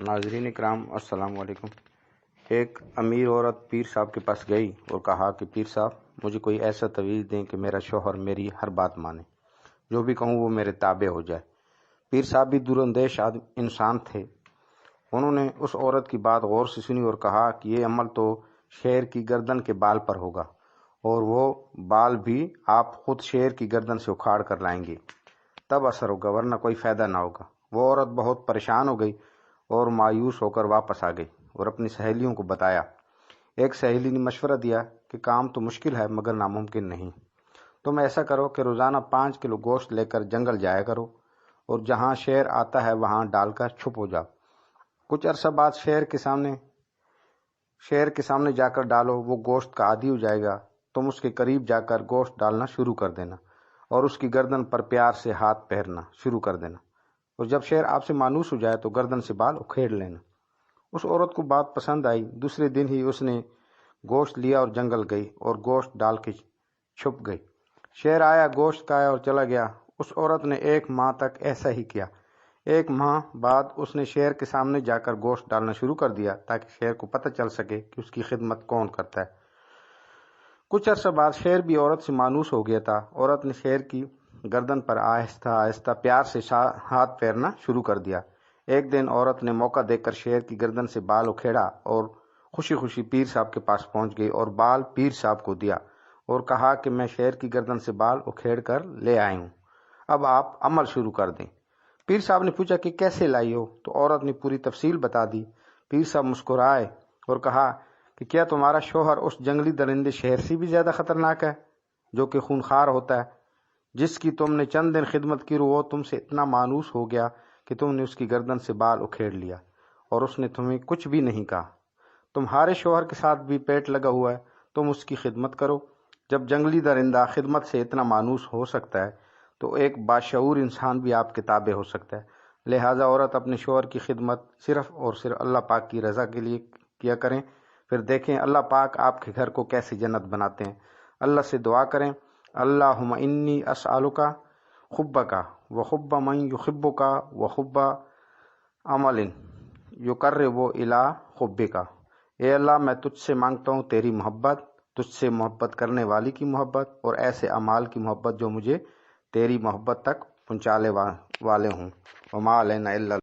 ناظرین اکرام السلام علیکم۔ ایک امیر عورت پیر صاحب کے پاس گئی اور کہا کہ پیر صاحب مجھے کوئی ایسا تویز دیں کہ میرا شوہر میری ہر بات مانے، جو بھی کہوں وہ میرے تابع ہو جائے۔ پیر صاحب بھی دور اندیش انسان تھے۔ انہوں نے اس عورت کی بات غور سے سنی اور کہا کہ یہ عمل تو شیر کی گردن کے بال پر ہوگا، اور وہ بال بھی آپ خود شیر کی گردن سے اکھاڑ کر لائیں گے، تب اثر ہوگا، ورنہ کوئی فائدہ نہ ہوگا۔ وہ عورت بہت پریشان ہو گئی اور مایوس ہو کر واپس آ گئی اور اپنی سہیلیوں کو بتایا۔ ایک سہیلی نے مشورہ دیا کہ کام تو مشکل ہے مگر ناممکن نہیں۔ تم ایسا کرو کہ روزانہ 5 کلو گوشت لے کر جنگل جایا کرو اور جہاں شیر آتا ہے وہاں ڈال کر چھپ ہو جاؤ۔ کچھ عرصہ بعد شیر کے سامنے جا کر ڈالو، وہ گوشت کا عادی ہو جائے گا۔ تم اس کے قریب جا کر گوشت ڈالنا شروع کر دینا اور اس کی گردن پر پیار سے ہاتھ پھیرنا شروع کر دینا، اور جب شیر آپ سے مانوس ہو جائے تو گردن سے بال اکھیڑ لینا۔ اس عورت کو بات پسند آئی۔ دوسرے دن ہی اس نے گوشت لیا اور جنگل گئی اور گوشت ڈال کے چھپ گئی۔ شیر آیا، گوشت کھایا اور چلا گیا۔ اس عورت نے 1 ماہ تک ایسا ہی کیا۔ 1 ماہ بعد اس نے شیر کے سامنے جا کر گوشت ڈالنا شروع کر دیا تاکہ شیر کو پتہ چل سکے کہ اس کی خدمت کون کرتا ہے۔ کچھ عرصہ بعد شیر بھی عورت سے مانوس ہو گیا تھا۔ عورت نے شیر کی گردن پر آہستہ آہستہ پیار سے ہاتھ پھیرنا شروع کر دیا۔ ایک دن عورت نے موقع دیکھ کر شیر کی گردن سے بال اکھیڑا اور خوشی خوشی پیر صاحب کے پاس پہنچ گئی اور بال پیر صاحب کو دیا اور کہا کہ میں شیر کی گردن سے بال اکھیڑ کر لے آئی ہوں، اب آپ عمل شروع کر دیں۔ پیر صاحب نے پوچھا کہ کیسے لائی ہو؟ تو عورت نے پوری تفصیل بتا دی۔ پیر صاحب مسکرائے اور کہا کہ کیا تمہارا شوہر اس جنگلی درندے شیر سے بھی زیادہ خطرناک ہے جو کہ خونخوار ہوتا ہے، جس کی تم نے چند دن خدمت کی، وہ تم سے اتنا مانوس ہو گیا کہ تم نے اس کی گردن سے بال اکھیڑ لیا اور اس نے تمہیں کچھ بھی نہیں کہا۔ تمہارے شوہر کے ساتھ بھی پیٹ لگا ہوا ہے، تم اس کی خدمت کرو۔ جب جنگلی درندہ خدمت سے اتنا مانوس ہو سکتا ہے تو ایک باشعور انسان بھی آپ کے تابع ہو سکتا ہے۔ لہٰذا عورت اپنے شوہر کی خدمت صرف اور صرف اللہ پاک کی رضا کے لیے کیا کریں، پھر دیکھیں اللہ پاک آپ کے گھر کو کیسے جنت بناتے ہیں۔ اللہ سے دعا کریں، اللہم انی اسألک حبک وحب من یحبک وحب عمل یقرب الی حبک۔ اے اللہ، میں تجھ سے مانگتا ہوں تیری محبت، تجھ سے محبت کرنے والی کی محبت اور ایسے اعمال کی محبت جو مجھے تیری محبت تک پہنچانے والے ہوں۔ وما علینا الا